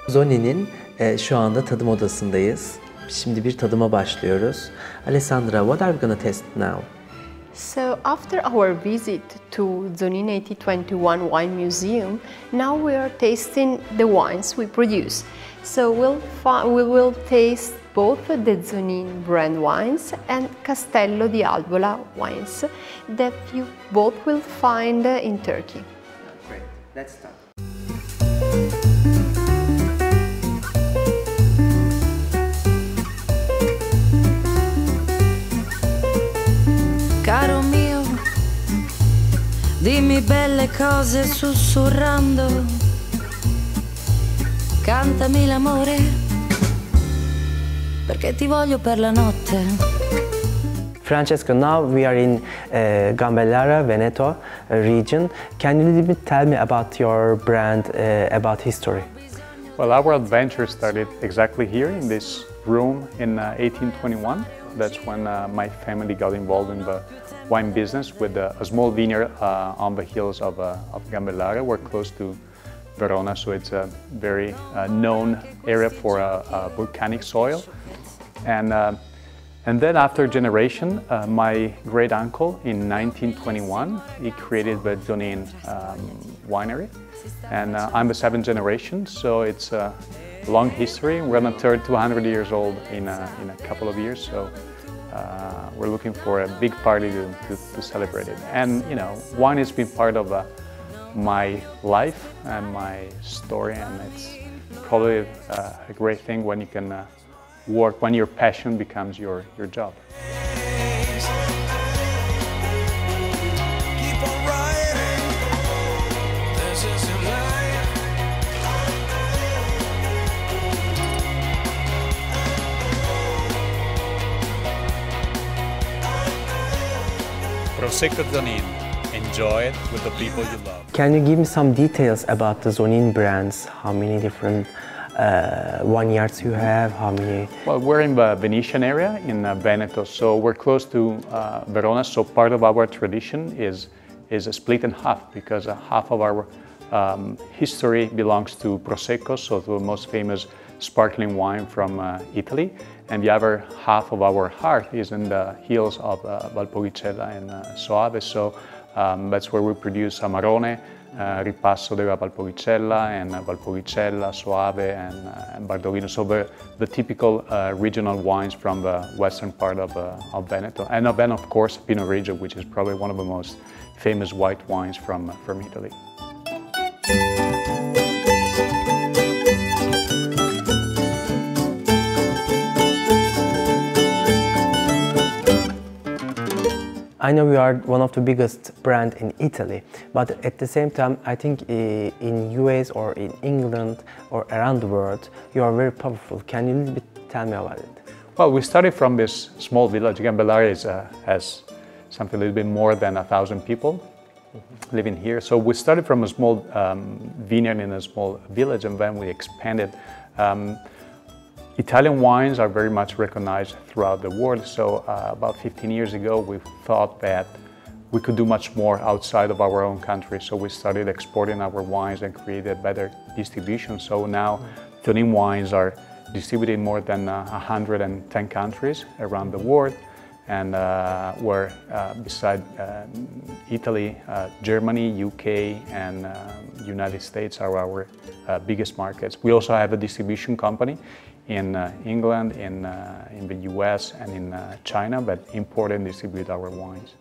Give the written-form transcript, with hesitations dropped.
Zonin'in şu anda tadım odasındayız. Şimdi bir tadıma başlıyoruz. Alessandra, what are we gonna test now? So after our visit to Zonin 1821 Wine Museum, now we are tasting the wines we produce. So we will taste both the Zonin brand wines and Castello di Albola wines that you both will find in Turkey. Great, let's start. Caro mio, dimmi belle cose sussurrando, cantami l'amore, perché ti voglio per la notte. Francesco, now we are in Gambellara, Veneto region. Can you a little bit tell me about your brand, about history? Well, our adventure started exactly here in this room in 1821. That's when my family got involved in the wine business with a small vineyard on the hills of Gambellara. We're close to Verona, so it's a very known area for volcanic soil. And then after generation, my great uncle in 1921, he created the Zonin winery. And I'm the seventh generation, so it's a long history. We're gonna turn 200 years old in a couple of years, so we're looking for a big party to celebrate it. And you know, wine has been part of my life and my story, and it's probably a great thing when you can work, when your passion becomes your job. Prosecco Zonin. Enjoy it with the people you love. Can you give me some details about the Zonin brands? How many different vineyards you have? How many? Well, we're in the Venetian area in Veneto, so we're close to Verona. So part of our tradition is split in half, because half of our history belongs to Prosecco, so the most famous sparkling wine from Italy. And the other half of our heart is in the hills of Valpolicella and Soave. So that's where we produce Amarone, Ripasso della Valpolicella, and Valpolicella, Soave, and Bardolino. So the typical regional wines from the western part of Veneto. And then, of course, Pinot Grigio, which is probably one of the most famous white wines from Italy. I know we are one of the biggest brand in Italy, but at the same time, I think in US or in England or around the world, you are very powerful. Can you a little bit tell me about it? Well, we started from this small village. Gambellara has something a little bit more than 1,000 people living here. So we started from a small vineyard in a small village, and then we expanded. Italian wines are very much recognized throughout the world, so about 15 years ago we thought that we could do much more outside of our own country, so we started exporting our wines and created better distribution. So now Zonin wines are distributed in more than 110 countries around the world, and we're beside Italy, Germany, UK, and United States are our biggest markets. We also have a distribution company in England, in the US, and in China, but import and distribute our wines.